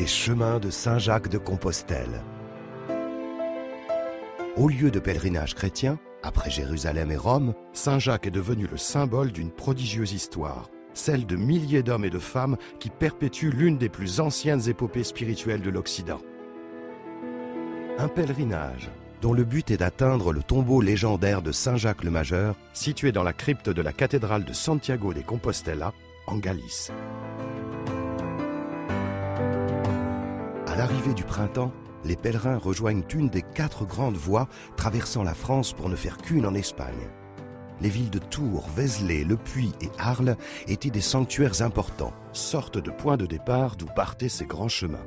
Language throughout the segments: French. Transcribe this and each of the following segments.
Les chemins de Saint-Jacques de Compostelle. Au lieu de pèlerinage chrétien, après Jérusalem et Rome, Saint-Jacques est devenu le symbole d'une prodigieuse histoire, celle de milliers d'hommes et de femmes qui perpétuent l'une des plus anciennes épopées spirituelles de l'Occident. Un pèlerinage dont le but est d'atteindre le tombeau légendaire de Saint-Jacques le Majeur, situé dans la crypte de la cathédrale de Santiago de Compostela, en Galice. À l'arrivée du printemps, les pèlerins rejoignent une des 4 grandes voies traversant la France pour ne faire qu'une en Espagne. Les villes de Tours, Vézelay, Le Puy et Arles étaient des sanctuaires importants, sorte de points de départ d'où partaient ces grands chemins.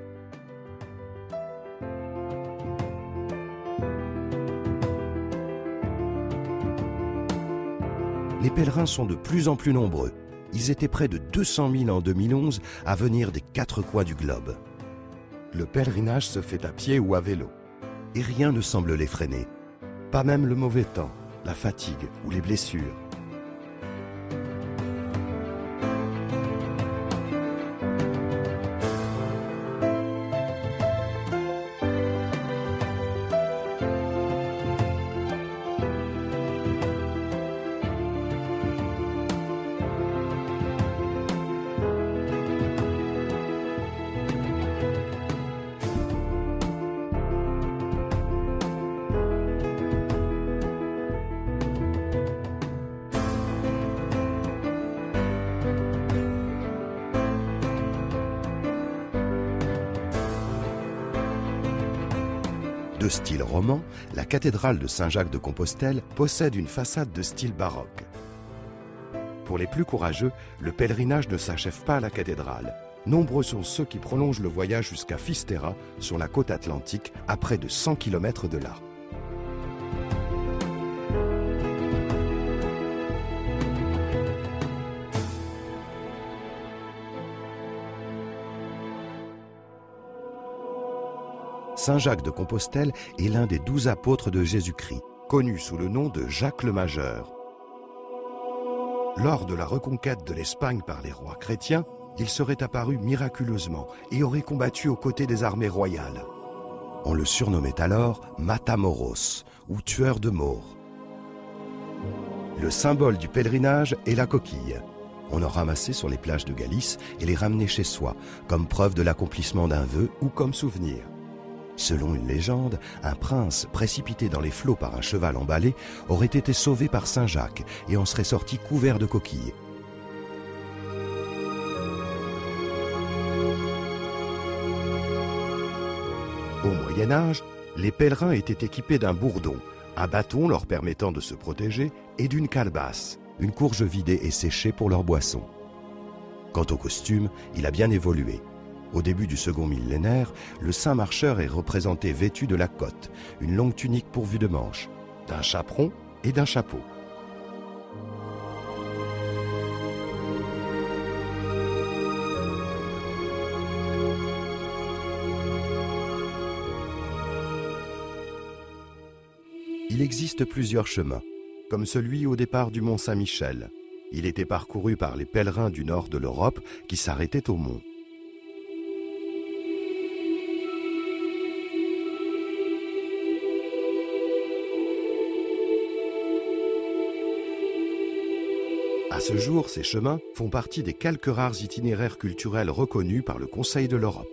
Les pèlerins sont de plus en plus nombreux. Ils étaient près de 200 000 en 2011 à venir des 4 coins du globe. Le pèlerinage se fait à pied ou à vélo. Et rien ne semble les freiner. Pas même le mauvais temps, la fatigue ou les blessures. De style roman, la cathédrale de Saint-Jacques de Compostelle possède une façade de style baroque. Pour les plus courageux, le pèlerinage ne s'achève pas à la cathédrale. Nombreux sont ceux qui prolongent le voyage jusqu'à Fisterra, sur la côte atlantique, à près de 100 km de là. Saint-Jacques de Compostelle est l'un des 12 apôtres de Jésus-Christ, connu sous le nom de Jacques le Majeur. Lors de la reconquête de l'Espagne par les rois chrétiens, il serait apparu miraculeusement et aurait combattu aux côtés des armées royales. On le surnommait alors Matamoros, ou tueur de morts. Le symbole du pèlerinage est la coquille. On en ramassait sur les plages de Galice et les ramenait chez soi, comme preuve de l'accomplissement d'un vœu ou comme souvenir. Selon une légende, un prince précipité dans les flots par un cheval emballé aurait été sauvé par Saint-Jacques et en serait sorti couvert de coquilles. Au Moyen-Âge, les pèlerins étaient équipés d'un bourdon, un bâton leur permettant de se protéger, et d'une calebasse, une courge vidée et séchée pour leur boisson. Quant au costume, il a bien évolué. Au début du second millénaire, le saint marcheur est représenté vêtu de la cotte, une longue tunique pourvue de manches, d'un chaperon et d'un chapeau. Il existe plusieurs chemins, comme celui au départ du mont Saint-Michel. Il était parcouru par les pèlerins du nord de l'Europe qui s'arrêtaient au mont. À ce jour, ces chemins font partie des quelques rares itinéraires culturels reconnus par le Conseil de l'Europe.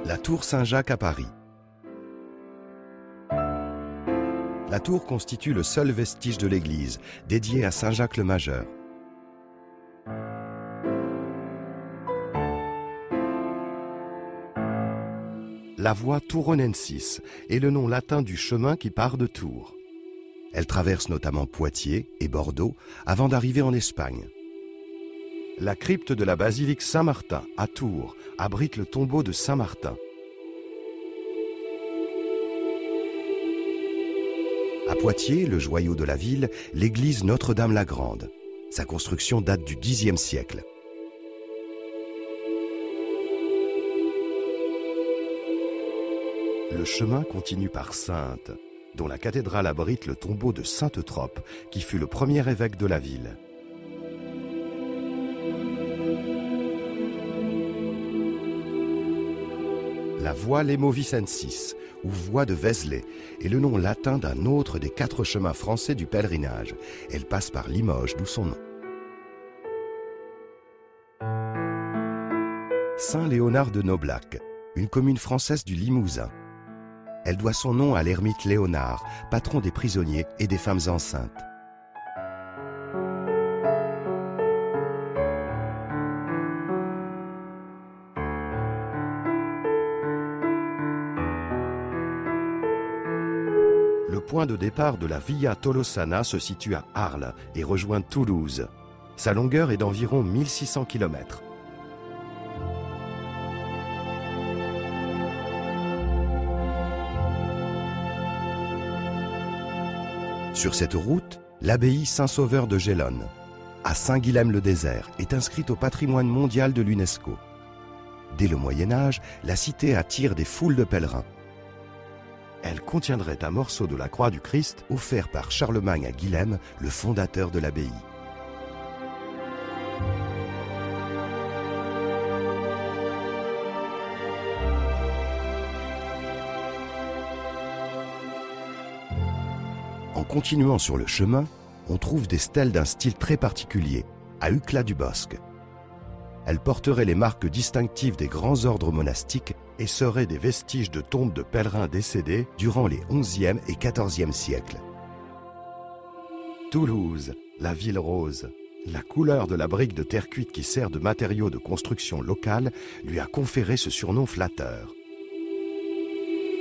La tour Saint-Jacques à Paris. La tour constitue le seul vestige de l'église, dédiée à Saint-Jacques le Majeur. La voie Touronensis est le nom latin du chemin qui part de Tours. Elle traverse notamment Poitiers et Bordeaux avant d'arriver en Espagne. La crypte de la basilique Saint-Martin à Tours abrite le tombeau de Saint-Martin. À Poitiers, le joyau de la ville, l'église Notre-Dame-la-Grande. Sa construction date du Xe siècle. Le chemin continue par Saintes. dont la cathédrale abrite le tombeau de saint Eutrope, qui fut le premier évêque de la ville. La voie Lemovicensis, ou voie de Vézelay, est le nom latin d'un autre des 4 chemins français du pèlerinage. Elle passe par Limoges, d'où son nom. Saint-Léonard de Noblac, une commune française du Limousin. Elle doit son nom à l'ermite Léonard, patron des prisonniers et des femmes enceintes. Le point de départ de la Via Tolosana se situe à Arles et rejoint Toulouse. Sa longueur est d'environ 1600 km. Sur cette route, l'abbaye Saint-Sauveur de Gélone, à Saint-Guilhem-le-Désert, est inscrite au patrimoine mondial de l'UNESCO. Dès le Moyen-Âge, la cité attire des foules de pèlerins. Elle contiendrait un morceau de la croix du Christ offert par Charlemagne à Guilhem, le fondateur de l'abbaye. En continuant sur le chemin, on trouve des stèles d'un style très particulier, à Uclat du Bosc. Elles porteraient les marques distinctives des grands ordres monastiques et seraient des vestiges de tombes de pèlerins décédés durant les XIe et XIVe siècles. Toulouse, la ville rose. La couleur de la brique de terre cuite qui sert de matériau de construction locale lui a conféré ce surnom flatteur.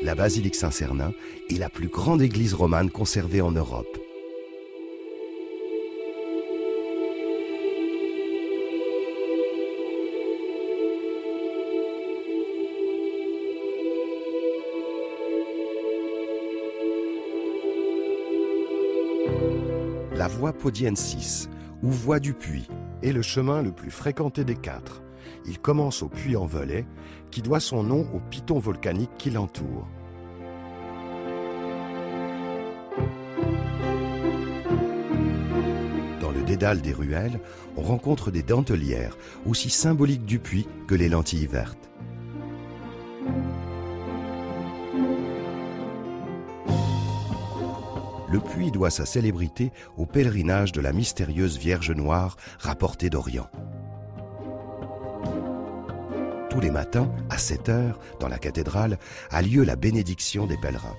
La basilique Saint-Cernin est la plus grande église romane conservée en Europe. La voie Podiensis, ou voie du Puy, est le chemin le plus fréquenté des 4. Il commence au Puy-en-Velay, qui doit son nom au piton volcanique qui l'entoure. Dans le dédale des ruelles, on rencontre des dentelières, aussi symboliques du Puy que les lentilles vertes. Le Puy doit sa célébrité au pèlerinage de la mystérieuse Vierge Noire rapportée d'Orient. Tous les matins, à 7 heures, dans la cathédrale, a lieu la bénédiction des pèlerins.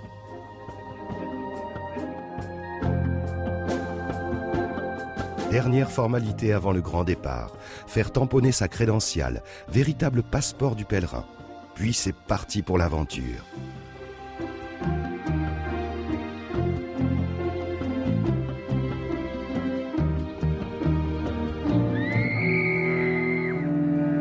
Dernière formalité avant le grand départ, faire tamponner sa crédentiale, véritable passeport du pèlerin. Puis c'est parti pour l'aventure.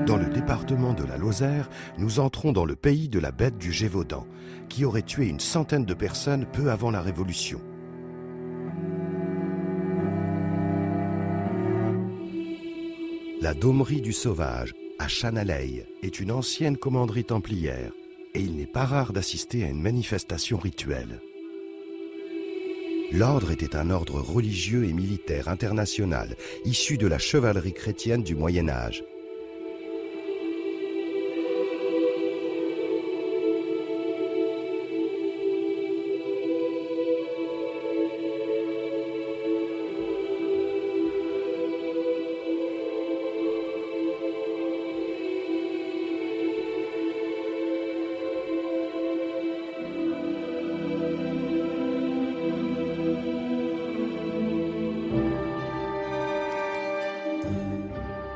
Dans le département de la Lozère, nous entrons dans le pays de la bête du Gévaudan, qui aurait tué une centaine de personnes peu avant la Révolution. La Daumerie du Sauvage, à Chanaleille, est une ancienne commanderie templière, et il n'est pas rare d'assister à une manifestation rituelle. L'ordre était un ordre religieux et militaire international, issu de la chevalerie chrétienne du Moyen Âge.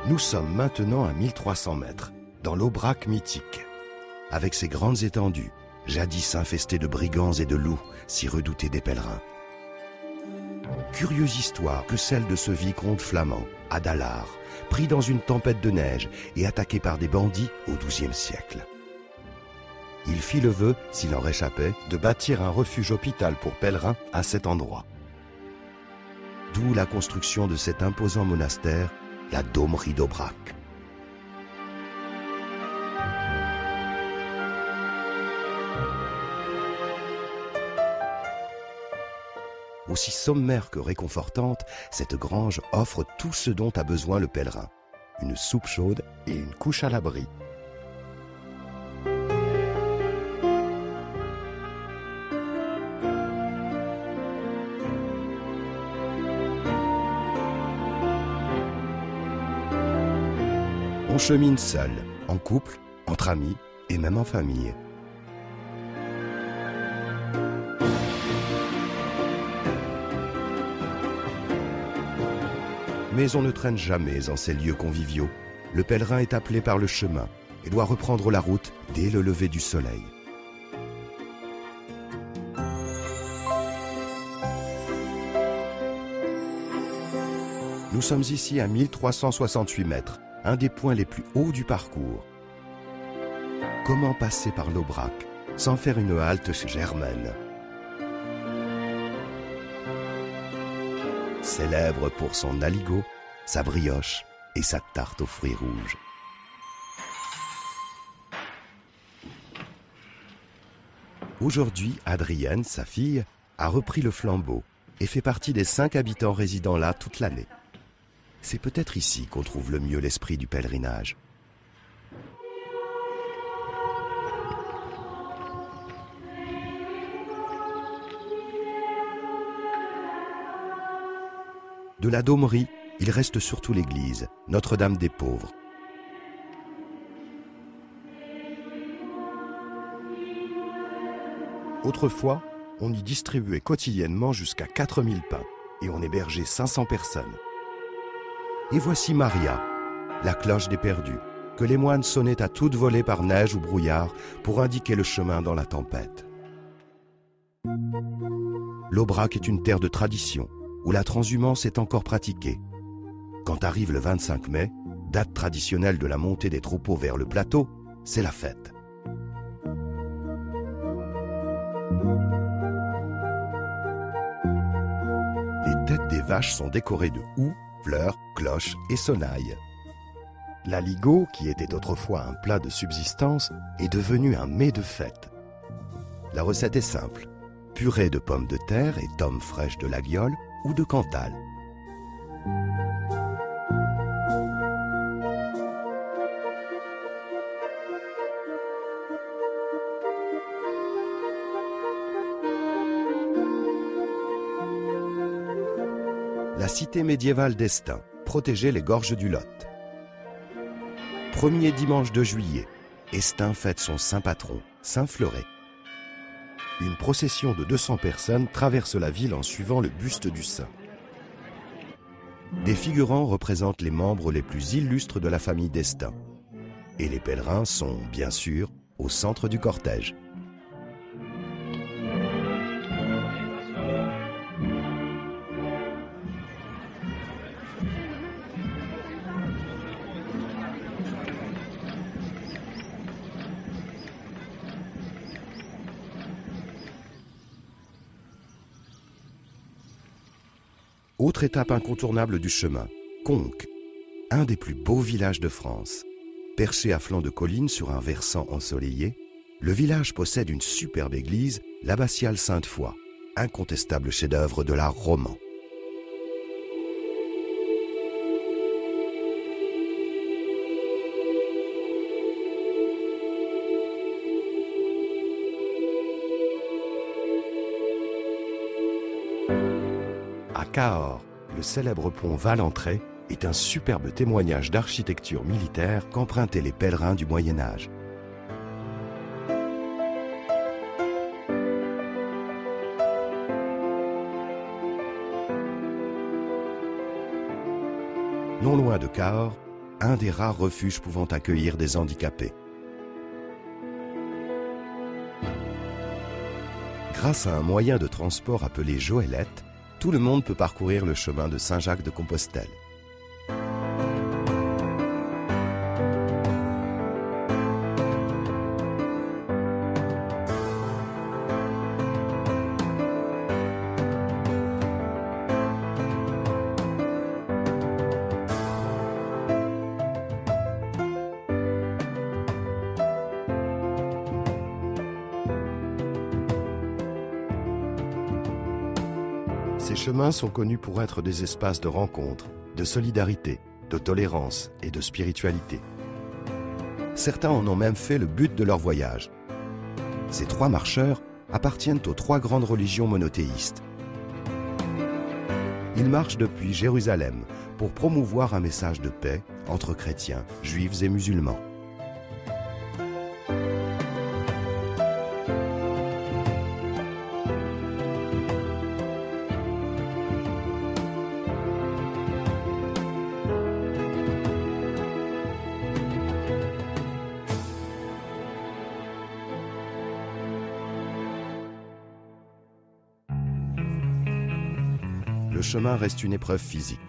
Nous sommes maintenant à 1300 mètres, dans l'Aubrac mythique. Avec ses grandes étendues, jadis infestées de brigands et de loups, si redoutés des pèlerins. Curieuse histoire que celle de ce vicomte flamand, Adalard, pris dans une tempête de neige et attaqué par des bandits au XIIe siècle. Il fit le vœu, s'il en réchappait, de bâtir un refuge-hôpital pour pèlerins à cet endroit. D'où la construction de cet imposant monastère, la Daumerie d'Aubrac. Aussi sommaire que réconfortante, cette grange offre tout ce dont a besoin le pèlerin. Une soupe chaude et une couche à l'abri. On chemine seul, en couple, entre amis et même en famille. Mais on ne traîne jamais en ces lieux conviviaux. Le pèlerin est appelé par le chemin et doit reprendre la route dès le lever du soleil. Nous sommes ici à 1368 mètres, un des points les plus hauts du parcours. Comment passer par l'Aubrac sans faire une halte chez Germaine? Célèbre pour son aligot, sa brioche et sa tarte aux fruits rouges. Aujourd'hui, Adrienne, sa fille, a repris le flambeau et fait partie des 5 habitants résidant là toute l'année. C'est peut-être ici qu'on trouve le mieux l'esprit du pèlerinage. De la Daumerie, il reste surtout l'église, Notre-Dame des Pauvres. Autrefois, on y distribuait quotidiennement jusqu'à 4000 pains et on hébergeait 500 personnes. Et voici Maria, la cloche des perdus, que les moines sonnaient à toute volée par neige ou brouillard pour indiquer le chemin dans la tempête. L'Aubrac est une terre de tradition, où la transhumance est encore pratiquée. Quand arrive le 25 mai, date traditionnelle de la montée des troupeaux vers le plateau, c'est la fête. Les têtes des vaches sont décorées de houx, fleurs, cloches et sonnailles. L'aligot, qui était autrefois un plat de subsistance, est devenu un mets de fête. La recette est simple. Purée de pommes de terre et tomes fraîches de l'aguiole ou de Cantal. La cité médiévale d'Estaing protégeait les gorges du Lot. Premier dimanche de juillet, Estaing fête son saint patron, Saint Fleuret. Une procession de 200 personnes traverse la ville en suivant le buste du saint. Des figurants représentent les membres les plus illustres de la famille d'Estaing. Et les pèlerins sont, bien sûr, au centre du cortège. Autre étape incontournable du chemin, Conques, un des plus beaux villages de France. Perché à flanc de colline sur un versant ensoleillé, le village possède une superbe église, l'abbatiale Sainte-Foy, incontestable chef-d'œuvre de l'art roman. À Cahors, le célèbre pont Val-Entrée est un superbe témoignage d'architecture militaire qu'empruntaient les pèlerins du Moyen-Âge. Non loin de Cahors, un des rares refuges pouvant accueillir des handicapés. Grâce à un moyen de transport appelé Joëlette, tout le monde peut parcourir le chemin de Saint-Jacques-de-Compostelle. Ces chemins sont connus pour être des espaces de rencontre, de solidarité, de tolérance et de spiritualité. Certains en ont même fait le but de leur voyage. Ces 3 marcheurs appartiennent aux 3 grandes religions monothéistes. Ils marchent depuis Jérusalem pour promouvoir un message de paix entre chrétiens, juifs et musulmans. Le chemin reste une épreuve physique.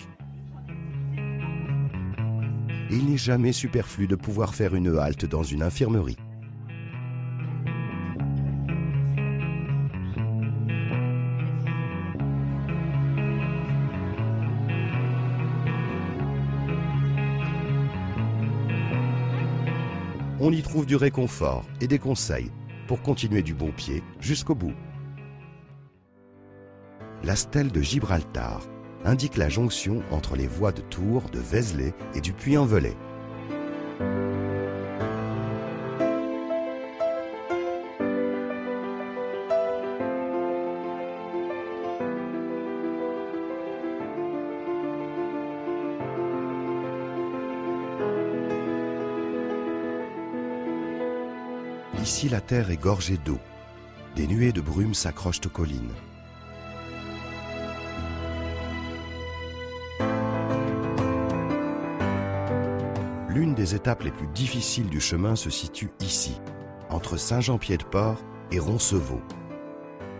Et il n'est jamais superflu de pouvoir faire une halte dans une infirmerie. On y trouve du réconfort et des conseils pour continuer du bon pied jusqu'au bout. La stèle de Gibraltar indique la jonction entre les voies de Tours, de Vézelay et du Puy-en-Velay. Ici, la terre est gorgée d'eau. Des nuées de brume s'accrochent aux collines. L'une des étapes les plus difficiles du chemin se situe ici, entre Saint-Jean-Pied-de-Port et Roncevaux.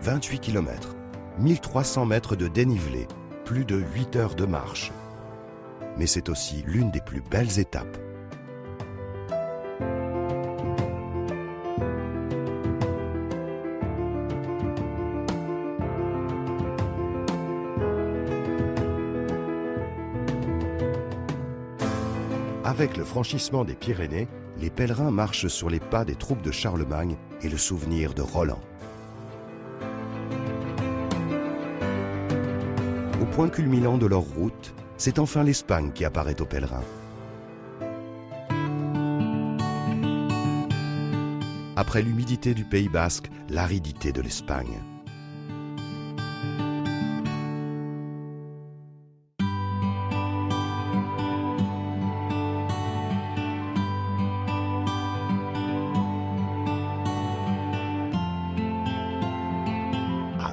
28 km, 1300 mètres de dénivelé, plus de 8 heures de marche. Mais c'est aussi l'une des plus belles étapes. Avec le franchissement des Pyrénées, les pèlerins marchent sur les pas des troupes de Charlemagne et le souvenir de Roland. Au point culminant de leur route, c'est enfin l'Espagne qui apparaît aux pèlerins. Après l'humidité du Pays basque, l'aridité de l'Espagne.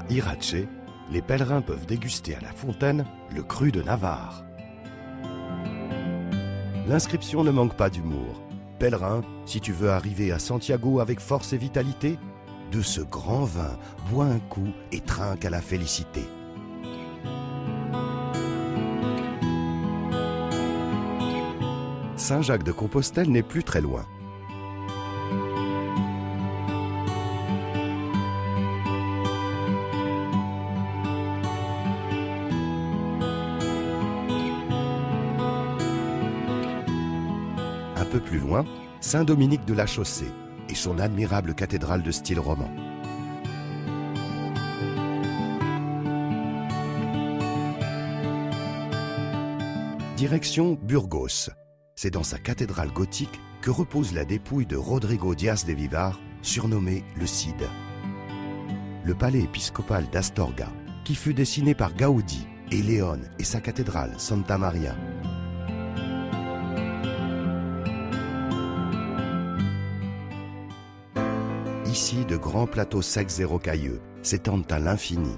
Irache, les pèlerins peuvent déguster à la fontaine le cru de Navarre. L'inscription ne manque pas d'humour. Pèlerin, si tu veux arriver à Santiago avec force et vitalité, de ce grand vin, bois un coup et trinque à la félicité. Saint-Jacques-de-Compostelle n'est plus très loin. Un peu plus loin, Saint-Dominique de la Chaussée et son admirable cathédrale de style roman. Direction Burgos. C'est dans sa cathédrale gothique que repose la dépouille de Rodrigo Diaz de Vivar, surnommé le Cid. Le palais épiscopal d'Astorga, qui fut dessiné par Gaudi, et Léon et sa cathédrale Santa Maria. Ici, de grands plateaux secs et rocailleux s'étendent à l'infini.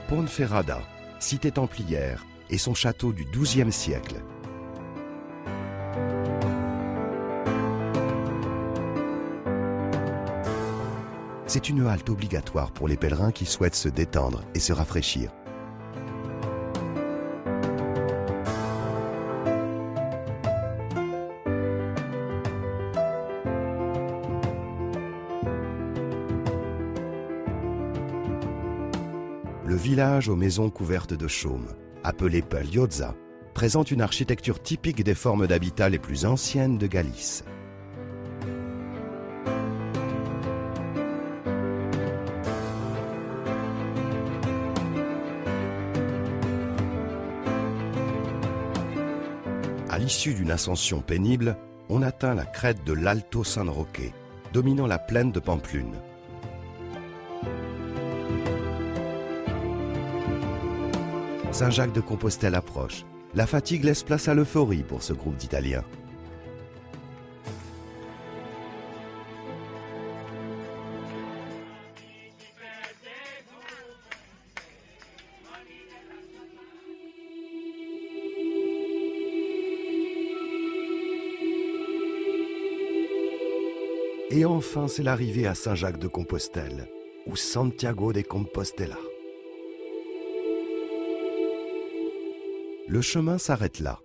Ponferrada, cité templière, et son château du XIIe siècle. C'est une halte obligatoire pour les pèlerins qui souhaitent se détendre et se rafraîchir. Le village aux maisons couvertes de chaume, appelé Peljodza, présente une architecture typique des formes d'habitat les plus anciennes de Galice. À l'issue d'une ascension pénible, on atteint la crête de l'Alto San Roque, dominant la plaine de Pamplune. Saint-Jacques de Compostelle approche. La fatigue laisse place à l'euphorie pour ce groupe d'Italiens. Et enfin, c'est l'arrivée à Saint-Jacques de Compostelle, ou Santiago de Compostela. Le chemin s'arrête là.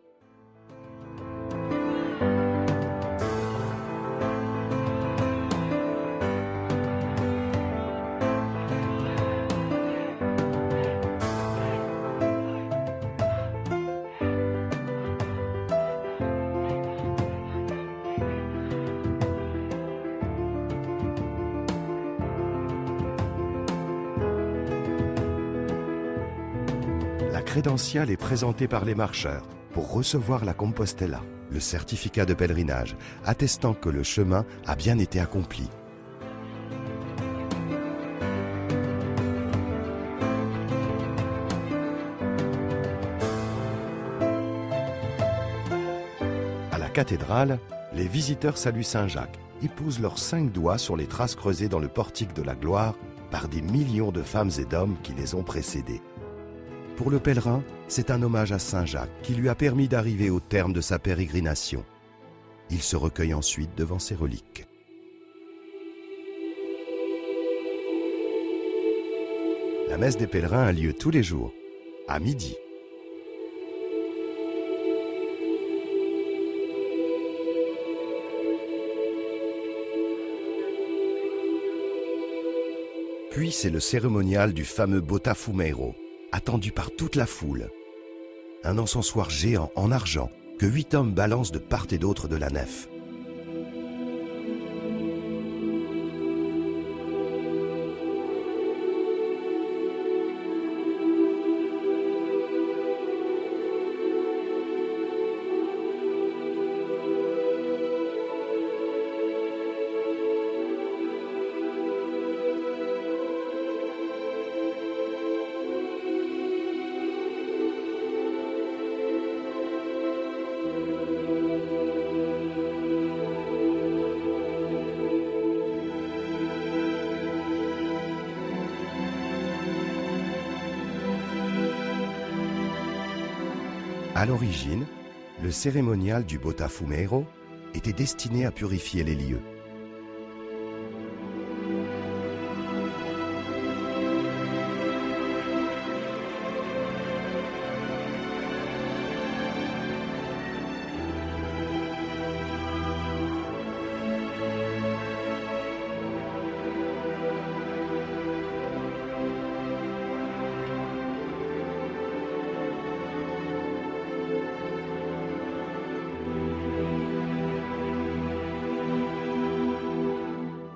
La crédentiale est présentée par les marcheurs pour recevoir la Compostela, le certificat de pèlerinage attestant que le chemin a bien été accompli. À la cathédrale, les visiteurs saluent Saint-Jacques et posent leurs 5 doigts sur les traces creusées dans le portique de la gloire par des millions de femmes et d'hommes qui les ont précédés. Pour le pèlerin, c'est un hommage à Saint-Jacques qui lui a permis d'arriver au terme de sa pérégrination. Il se recueille ensuite devant ses reliques. La messe des pèlerins a lieu tous les jours, à midi. Puis c'est le cérémonial du fameux Botafumeiro, attendu par toute la foule. Un encensoir géant en argent que 8 hommes balancent de part et d'autre de la nef. À l'origine, le cérémonial du Botafumeiro était destiné à purifier les lieux.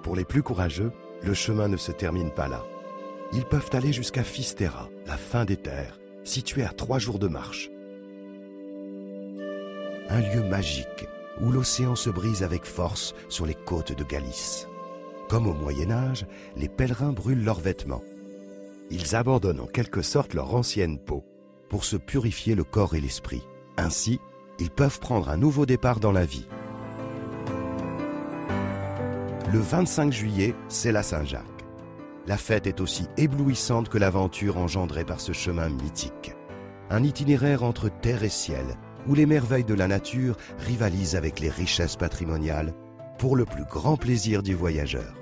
Pour les plus courageux, le chemin ne se termine pas là. Ils peuvent aller jusqu'à Fisterra, la fin des terres, située à 3 jours de marche. Un lieu magique où l'océan se brise avec force sur les côtes de Galice. Comme au Moyen-Âge, les pèlerins brûlent leurs vêtements. Ils abandonnent en quelque sorte leur ancienne peau pour se purifier le corps et l'esprit. Ainsi, ils peuvent prendre un nouveau départ dans la vie. Le 25 juillet, c'est la Saint-Jacques. La fête est aussi éblouissante que l'aventure engendrée par ce chemin mythique. Un itinéraire entre terre et ciel, où les merveilles de la nature rivalisent avec les richesses patrimoniales, pour le plus grand plaisir du voyageur.